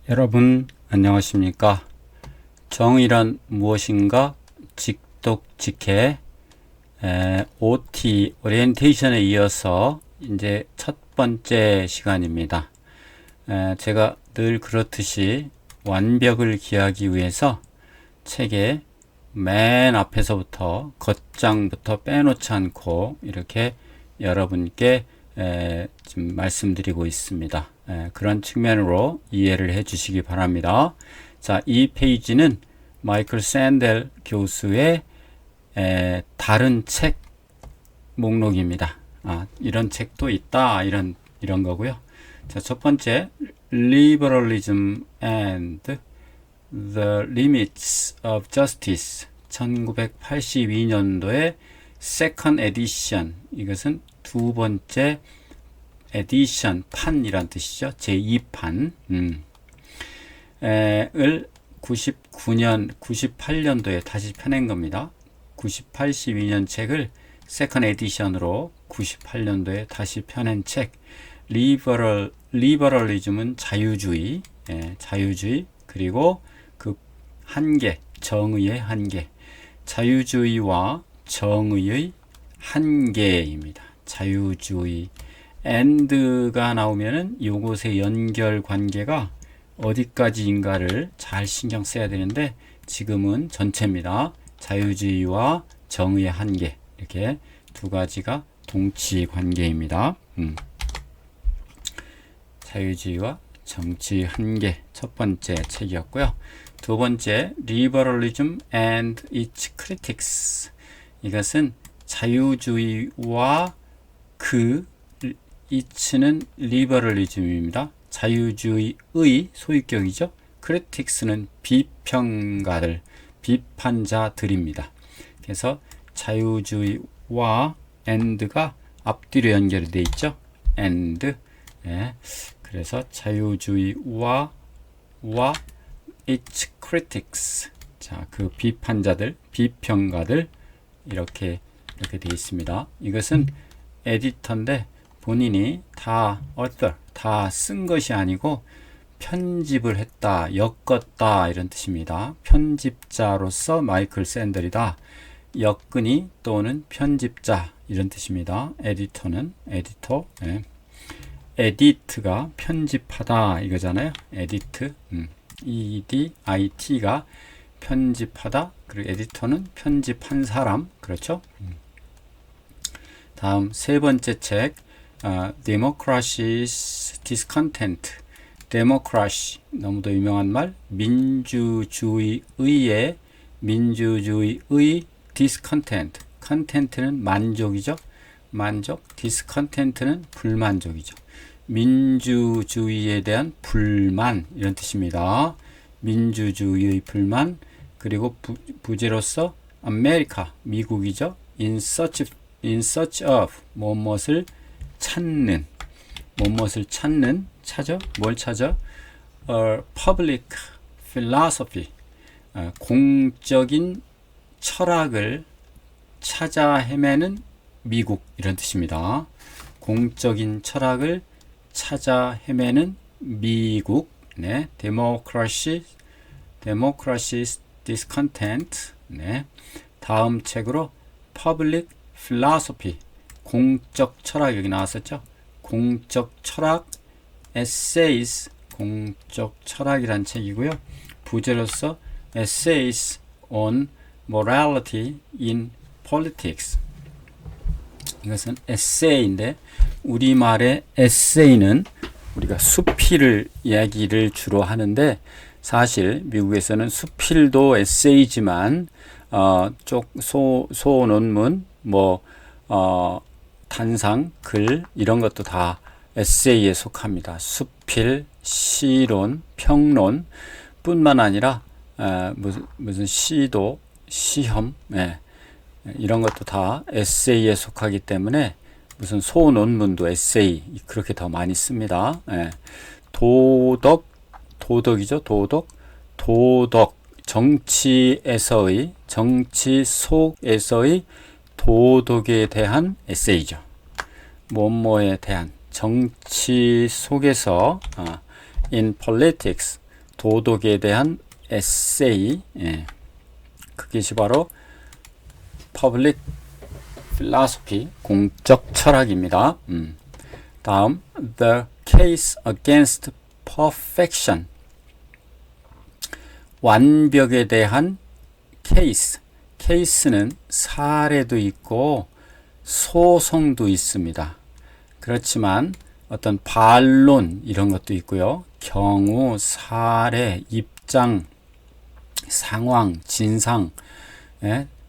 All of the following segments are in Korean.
여러분 안녕하십니까? 정의란 무엇인가? 직독직해 OT 오리엔테이션에 이어서 이제 첫 번째 시간입니다. 제가 늘 그렇듯이 완벽을 기하기 위해서 책의 맨 앞에서부터 겉장부터 빼놓지 않고 이렇게 여러분께 지금 말씀드리고 있습니다. 그런 측면으로 이해를 해 주시기 바랍니다. 자, 이 페이지는 마이클 샌델 교수의 다른 책 목록입니다. 이런 책도 있다, 이런 거고요. 자, 첫 번째, Liberalism and the Limits of Justice, 1982년도의 Second Edition. 이것은 두 번째 에디션, 판이란 뜻이죠. 제2판 을 98년도에 다시 펴낸 겁니다. 82년 책을 세컨 에디션으로 98년도에 다시 펴낸 책. 리버럴리즘은 자유주의, 자유주의, 그리고 그 한계, 정의의 한계. 자유주의와 정의의 한계입니다. 자유주의. and가 나오면은 요것의 연결 관계가 어디까지인가를 잘 신경 써야 되는데 지금은 전체입니다. 자유주의와 정의의 한계, 이렇게 두 가지가 동치 관계입니다. 자유주의와 정치 한계, 첫 번째 책이었고요. 두 번째, Liberalism and its Critics. 이것은 자유주의와 그 이츠는 리버럴리즘입니다. 자유주의의 소유격이죠. 크리틱스는 비평가들, 비판자들입니다. 그래서 자유주의와 and가 앞뒤로 연결이 되어 있죠. and. 그래서 자유주의와 its critics. 자, 그 비판자들, 비평가들 이렇게 되어 있습니다. 이것은 에디터인데 본인이 다 쓴 것이 아니고 편집을 했다, 엮었다, 이런 뜻입니다. 편집자로서 마이클 샌델이다. 엮으니 또는 편집자, 이런 뜻입니다. 에디터는 에디터. 에디트가 편집하다 이거잖아요. 에디트. EDIT가 편집하다. 그리고 에디터는 편집한 사람. 그렇죠? 다음 세 번째 책, Democracy's Discontent. Democracy, 너무도 유명한 말. 민주주의의 discontent. content는 만족이죠. 만족. discontent는 불만족이죠. 민주주의에 대한 불만, 이런 뜻입니다. 민주주의의 불만. 그리고 부제로서 아메리카, 미국이죠. in search of, 무엇을 찾는, 찾아, 뭘 찾아? public philosophy, 공적인 철학을 찾아 헤매는 미국, 이런 뜻입니다. 공적인 철학을 찾아 헤매는 미국. 네, Democracy's Discontent. 네, 다음 책으로 Public Philosophy, 공적 철학, 여기 나왔었죠. 공적 철학, Essays, 공적 철학이란 책이고요. 부제로서 Essays on Morality in Politics. 이것은 에세이인데 우리말의 에세이는 우리가 수필을 이야기를 주로 하는데 사실 미국에서는 수필도 에세이지만 소논문, 단상, 글, 이런 것도 다 에세이에 속합니다. 수필, 시론, 평론 뿐만 아니라 무슨 시도, 시험, 이런 것도 다 에세이에 속하기 때문에 무슨 소논문도 에세이, 그렇게 더 많이 씁니다. 도덕이죠. 도덕, 정치 속에서의 도덕에 대한 에세이죠. 뭐뭐에 대한 정치 속에서 in politics, 도덕에 대한 에세이, 그것이 바로 Public Philosophy, 공적 철학입니다. 다음, The Case Against Perfection, 완벽에 대한 케이스. 케이스는 사례도 있고 소송도 있습니다. 그렇지만 어떤 반론 이런 것도 있고요. 경우, 사례, 입장, 상황, 진상,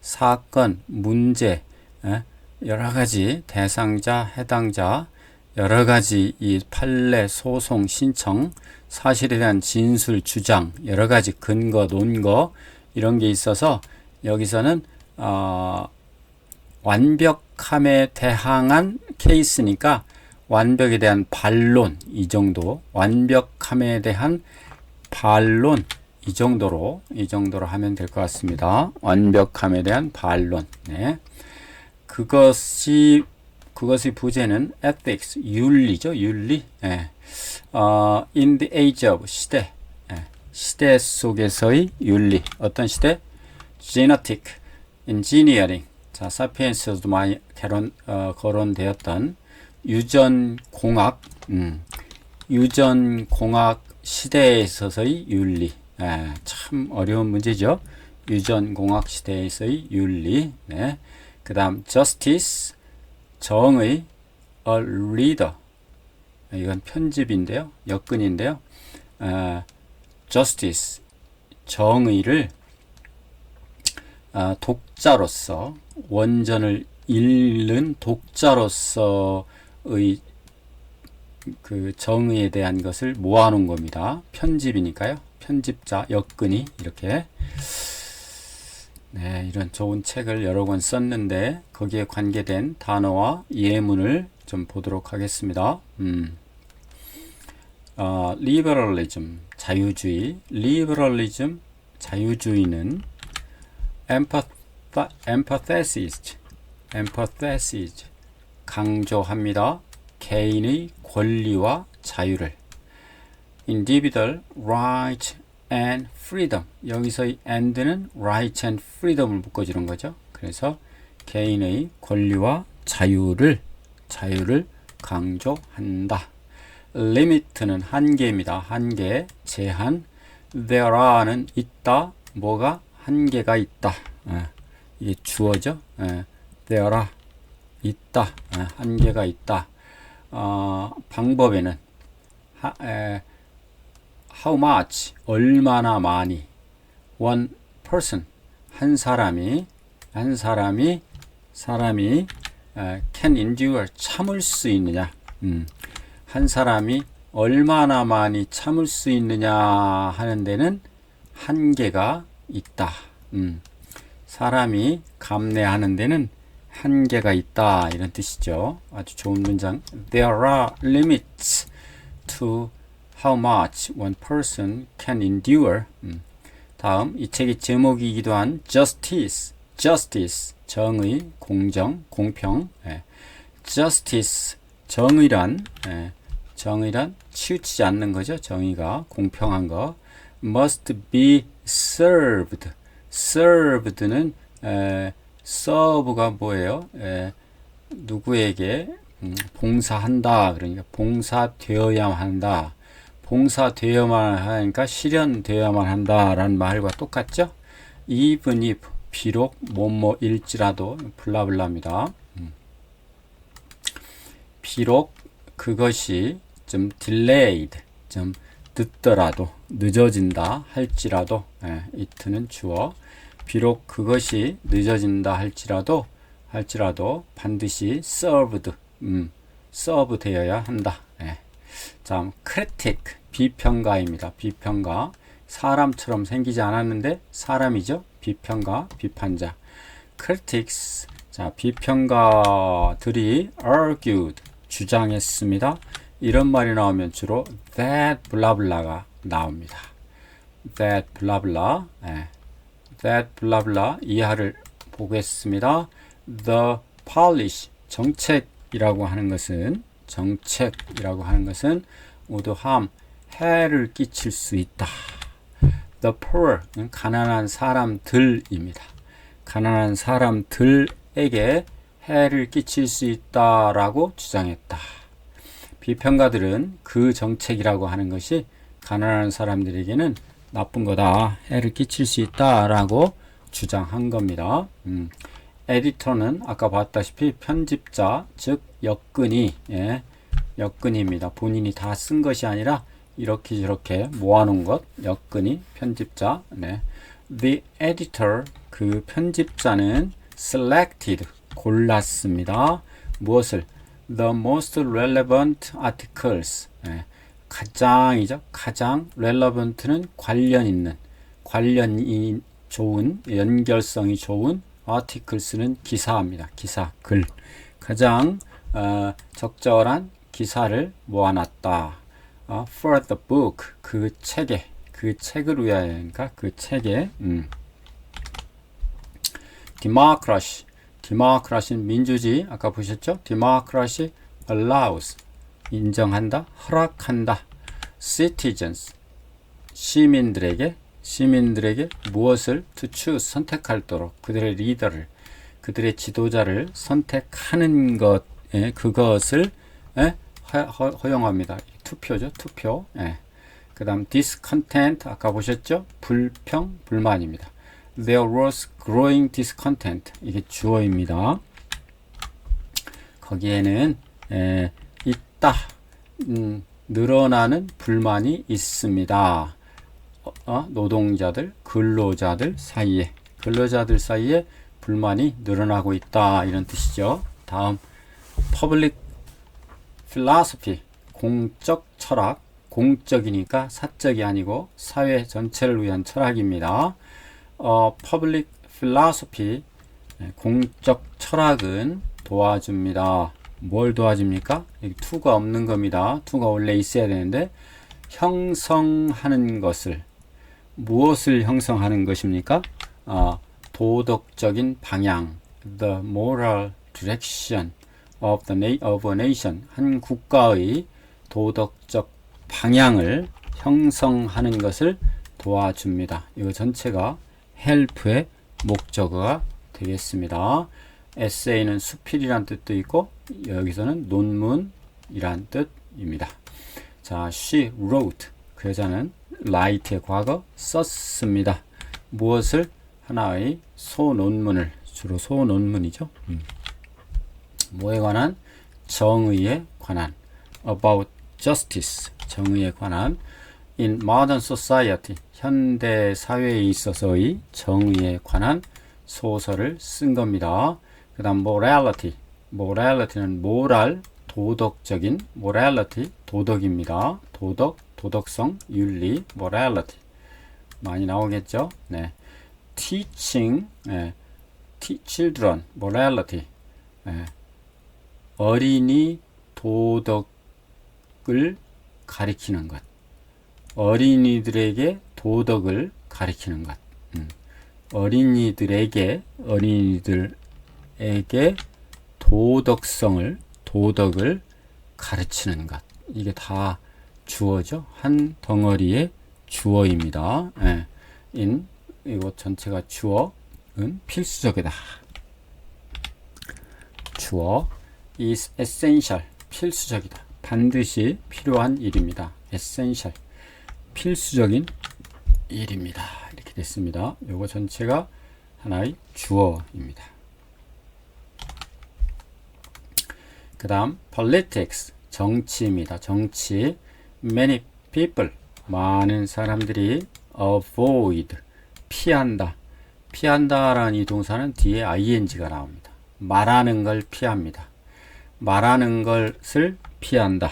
사건, 문제, 여러 가지 대상자, 해당자, 여러 가지 이 판례, 소송, 신청, 사실에 대한 진술, 주장, 여러 가지 근거, 논거 이런 게 있어서 여기서는 완벽함에 대항한 케이스니까 완벽에 대한 반론 이 정도, 완벽함에 대한 반론 이 정도로 하면 될 것 같습니다. 완벽함에 대한 반론. 그것이 부제는 ethics, 윤리죠, 윤리. In the age of 시대, 시대 속에서의 윤리. 어떤 시대? genetic, engineering. 자, 사피엔스도 많이 거론되었던 유전공학, 유전공학 시대에 있어서의 윤리. 참 어려운 문제죠. 유전공학 시대에 있어의 윤리. 그 다음 justice, 정의, a leader. 이건 편집인데요. 역근인데요. justice, 정의를 독자로서, 원전을 잃는 독자로서의 그 정의에 대한 것을 모아놓은 겁니다. 편집이니까요. 편집자, 역근이 이렇게. 이런 좋은 책을 여러 권 썼는데 거기에 관계된 단어와 예문을 좀 보도록 하겠습니다. liberalism, 자유주의. liberalism, 자유주의는 empathesis, 강조합니다. 개인의 권리와 자유를. individual right and freedom. 여기서의 and는 right and freedom을 묶어주는 거죠. 그래서 개인의 권리와 자유를 강조한다. limit는 한계입니다. 한계, 제한. there are는 있다. 뭐가? 한계가 있다. 이게 주어죠. there are, 있다. 한계가 있다. 방법에는 how much, 얼마나 많이. one person, 한 사람이 can endure, 참을 수 있느냐. 한 사람이 얼마나 많이 참을 수 있느냐 하는 데는 한계가 있다. 사람이 감내하는 데는 한계가 있다. 이런 뜻이죠. 아주 좋은 문장. There are limits to how much one person can endure. 다음, 이 책의 제목이기도 한 justice, 정의, 공정, 공평. justice, 정의란 치우치지 않는 거죠. 정의가, 공평한 거. must be served는 serve가 뭐예요? 누구에게 봉사한다. 그러니까 봉사되어야만 한다. 봉사되어야만 하니까 실현되어야만 한다라는 말과 똑같죠? even if, 비록 뭐뭐일지라도 블라블라입니다. 비록 그것이 좀 delayed, 좀 늦더라도, 늦어진다 할지라도, it는 주어. 비록 그것이 늦어진다 할지라도 반드시 served, serve 되어야 한다. 다음, critic, 비평가입니다. 비평가. 사람처럼 생기지 않았는데 사람이죠. 비평가, 비판자. critics, 자, 비평가들이 argued, 주장했습니다. 이런 말이 나오면 주로 that 블라블라가 나옵니다. that 블라블라, that 블라블라 이하를 보겠습니다. the policy, 정책이라고 하는 것은 모두 해를 끼칠 수 있다. the poor, 가난한 사람들입니다. 가난한 사람들에게 해를 끼칠 수 있다라고 주장했다. 비평가들은 그 정책이라고 하는 것이 가난한 사람들에게는 나쁜 거다, 해를 끼칠 수 있다라고 주장한 겁니다. 에디터는 아까 봤다시피 편집자, 즉 역근이, 역근입니다. 본인이 다 쓴 것이 아니라 이렇게 저렇게 모아놓은 것, 역근이 편집자. The editor, 그 편집자는 selected, 골랐습니다. 무엇을? The most relevant articles. 가장 relevant는 관련 있는, 관련이 좋은, 연결성이 좋은, articles는 기사입니다. 기사, 글. 가장 적절한 기사를 모아놨다. For the book, 그 책을 위하여인가? 그 책에. Democracy, democracy는 민주주의. 아까 보셨죠? Democracy allows, 인정한다, 허락한다. Citizens, 시민들에게 무엇을? To choose, 선택할도록 그들의 리더를, 그들의 지도자를 선택하는 것, 그것을 허용합니다. 투표죠, 투표. 그 다음 discontent, 아까 보셨죠? 불평, 불만입니다. There was growing discontent, 이게 주어입니다. 거기에는 있다, 늘어나는 불만이 있습니다. 노동자들, 근로자들 사이에 불만이 늘어나고 있다, 이런 뜻이죠. 다음 public philosophy, 공적 철학. 공적이니까 사적이 아니고 사회 전체를 위한 철학입니다. public philosophy, 공적 철학은 도와줍니다. 뭘 도와줍니까? 여기 to가 없는 겁니다. to가 원래 있어야 되는데, 형성하는 것을, 무엇을 형성하는 것입니까? 도덕적인 방향, the moral direction of a nation, 한 국가의 도덕적 방향을 형성하는 것을 도와줍니다. 이거 전체가 help의 목적어가 되겠습니다. 에세이는 수필이란 뜻도 있고, 여기서는 논문이란 뜻입니다. 자, she wrote, 그 여자는 write의 과거 썼습니다. 무엇을? 하나의 소논문을, 주로 소논문이죠. 뭐에 관한? 정의에 관한. About justice, 정의에 관한. In modern society, 현대 사회에 있어서의 정의에 관한 소설을 쓴 겁니다. 그 다음 morality는 moral, 도덕적인, morality, 도덕입니다. 도덕성, 윤리, morality. 많이 나오겠죠? teaching, children, morality. 어린이 도덕을 가리키는 것. 어린이들에게 도덕을 가리키는 것. 어린이들에게 도덕을 가르치는 것. 이게 다 주어죠. 한 덩어리의 주어입니다. 이거 전체가 주어는 필수적이다. 주어 is essential, 필수적이다. 반드시 필요한 일입니다. essential, 필수적인 일입니다. 이렇게 됐습니다. 요거 전체가 하나의 주어입니다. 그 다음 politics, 정치입니다. 정치. many people, 많은 사람들이 avoid, 피한다. 피한다라는 이 동사는 뒤에 ing가 나옵니다. 말하는 걸 피합니다. 말하는 것을 피한다.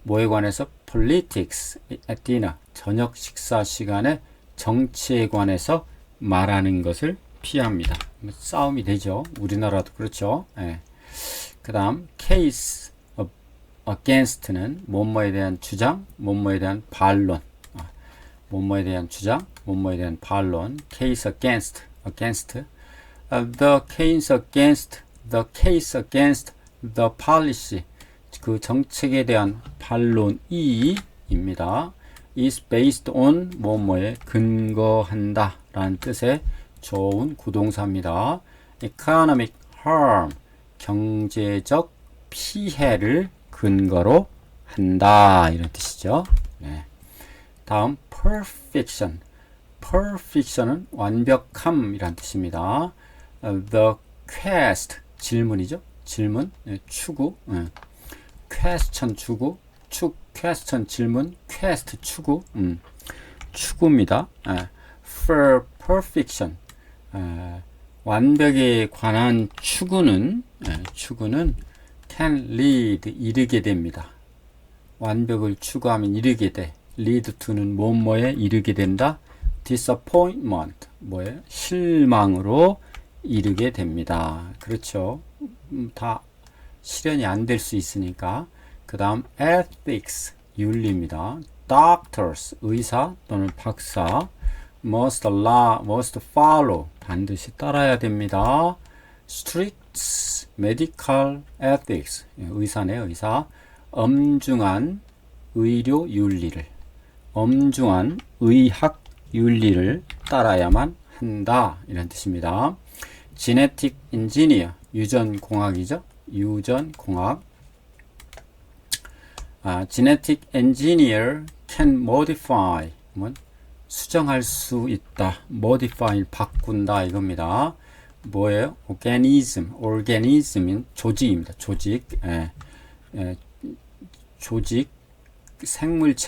뭐에 관해서? politics at dinner, 저녁 식사 시간에 정치에 관해서 말하는 것을 피합니다. 싸움이 되죠. 우리나라도 그렇죠. 그 다음 case against는 뭐뭐에 대한 주장, 뭐뭐에 대한 반론. 뭐뭐에 대한 주장, 뭐뭐에 대한 반론. case against, the case against the policy, 그 정책에 대한 반론이입니다. is based on 뭐뭐에 근거한다 라는 뜻의 좋은 구동사입니다. economic harm 경제적 피해를 근거로 한다 이런 뜻이죠. 네. 다음 perfection perfection은 완벽함이란 뜻입니다. The quest 질문이죠. 질문 추구 question 추구 question 질문 quest 추구 추구입니다. For perfection 완벽에 관한 추구는 can lead 이르게 됩니다. 완벽을 추구하면 이르게 돼. lead to는 뭐뭐에 이르게 된다. disappointment 뭐예요? 실망으로 이르게 됩니다. 그렇죠. 다 실현이 안 될 수 있으니까. 그 다음 ethics 윤리입니다. doctors 의사 또는 박사 must follow 반드시 따라야 됩니다. strict medical ethics 의사네 의사 엄중한 의료 윤리를 엄중한 의학 윤리를 따라야만 한다 이런 뜻입니다. genetic engineer 유전공학이죠. 유전공학 genetic engineer can modify 수정할 수 있다. modify 바꾼다 이겁니다. 뭐예요? organism인 조직입니다. 조직 생물체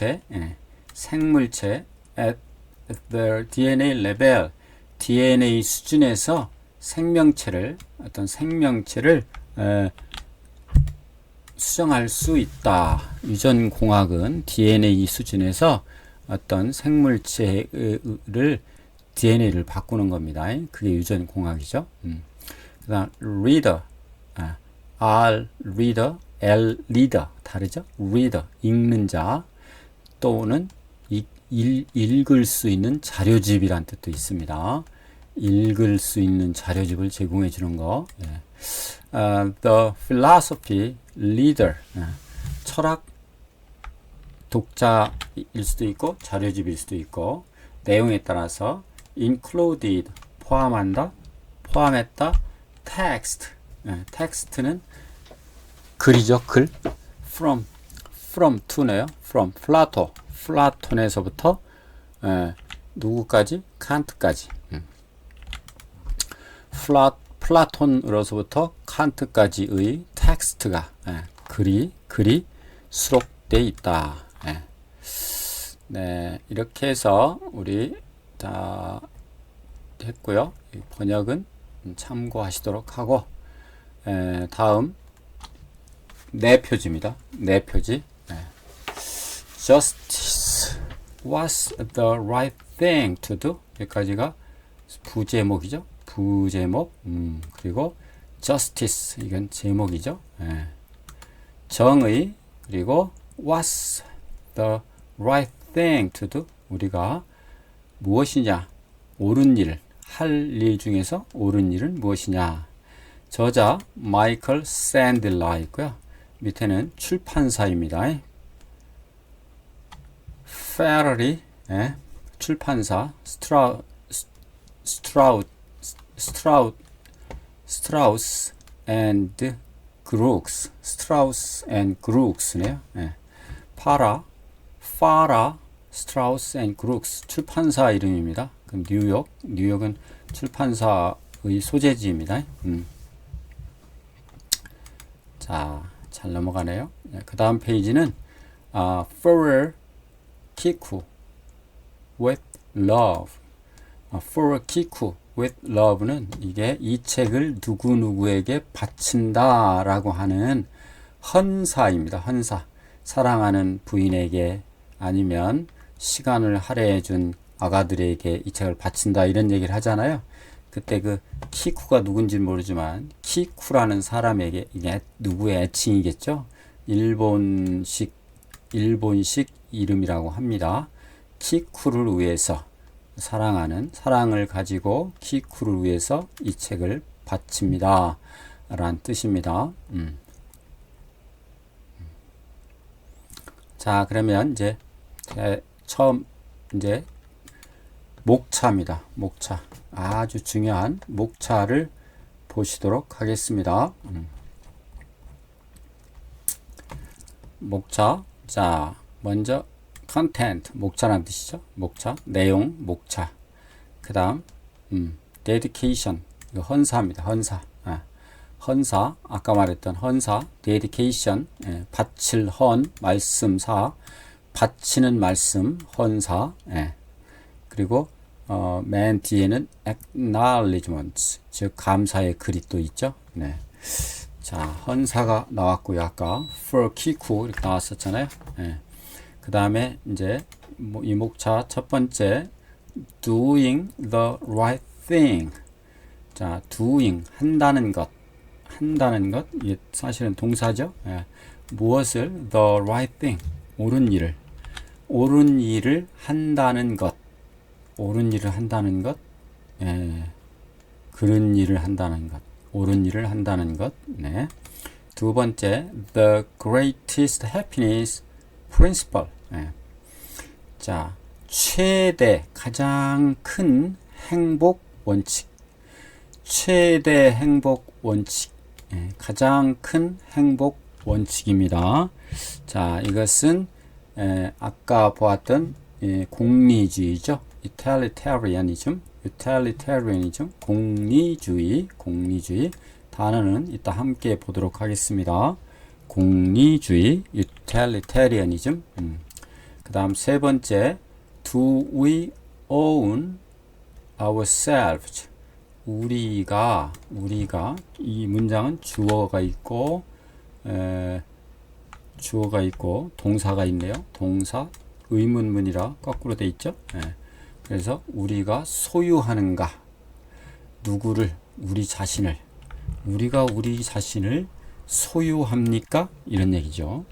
at the DNA level DNA 수준에서 어떤 생명체를 수정할 수 있다. 유전공학은 DNA 수준에서 어떤 생물체를 DNA를 바꾸는 겁니다. 그게 유전공학이죠. 그 다음 reader R reader L reader 다르죠? reader 읽는 자 또는 읽을 수 있는 자료집이란 뜻도 있습니다. 읽을 수 있는 자료집을 제공해 주는 거. The philosophy reader 철학 독자일 수도 있고 자료집일 수도 있고 내용에 따라서 included 포함했다 text 텍스트는 글이죠. 글 from to네요. from 플라톤에서부터 누구까지? 칸트까지 플라톤으로서부터 칸트까지의 텍스트가 글이 수록되어 있다. 네, 이렇게 해서 우리 다 했고요. 번역은 참고하시도록 하고 다음 네 표지입니다. 네 표지. Justice was the right thing to do. 여기까지가 부제목이죠. 부제목. 그리고 justice 이건 제목이죠. 정의 그리고 was the right thing to do. 우리가 무엇이냐 옳은 일, 할 일 중에서 옳은 일은 무엇이냐. 저자 마이클 샌들라 있고요. 밑에는 출판사입니다. 페러리 출판사 스트라우스 앤드 그룩스네요. 파라 스트라우스 앤 그룩스 출판사 이름입니다. 그럼 뉴욕은 출판사의 소재지입니다. 자, 잘 넘어가네요. 그 다음 페이지는 For Kiku with Love. For Kiku with Love는 이게 이 책을 누구누구에게 바친다 라고 하는 헌사입니다. 헌사. 사랑하는 부인에게 아니면 시간을 할애해준 아가들에게 이 책을 바친다 이런 얘기를 하잖아요. 그때 그 키쿠가 누군지 모르지만 키쿠라는 사람에게 이게 누구의 애칭이겠죠. 일본식 이름이라고 합니다. 키쿠를 위해서 사랑을 가지고 키쿠를 위해서 이 책을 바칩니다 라는 뜻입니다. 자, 그러면 이제 처음 이제 목차입니다. 목차. 아주 중요한 목차를 보시도록 하겠습니다. 목차. 자, 먼저 content, 목차라는 뜻이죠. 목차, 내용, 목차. 그 다음 dedication, 이거 헌사입니다. 헌사. 헌사, 아까 말했던 헌사, dedication, 바칠 헌, 말씀사, 바치는 말씀, 헌사. 그리고 맨 뒤에는 acknowledgement, 즉 감사의 글이 또 있죠. 네. 자, 헌사가 나왔고요. 아까 for 키쿠 이렇게 나왔었잖아요. 그 다음에 이제 이 목차 첫 번째 doing the right thing. 자, doing 한다는 것, 이게 사실은 동사죠. 무엇을 the right thing, 옳은 일을 한다는 것, 그런 일을 한다는 것, 옳은 일을 한다는 것. 네. 두 번째, the greatest happiness principle. 자, 최대, 가장 큰 행복 원칙. 최대 행복 원칙. 가장 큰 행복 원칙입니다. 자, 이것은 아까 보았던 공리주의죠. utilitarianism, 공리주의. 단어는 이따 함께 보도록 하겠습니다. 공리주의, utilitarianism. 그 다음 세 번째, do we own ourselves? 우리가, 이 문장은 주어가 있고 동사가 있네요. 동사, 의문문이라 거꾸로 돼 있죠. 그래서 우리가 소유하는가, 누구를, 우리 자신을, 우리가 우리 자신을 소유합니까? 이런 얘기죠.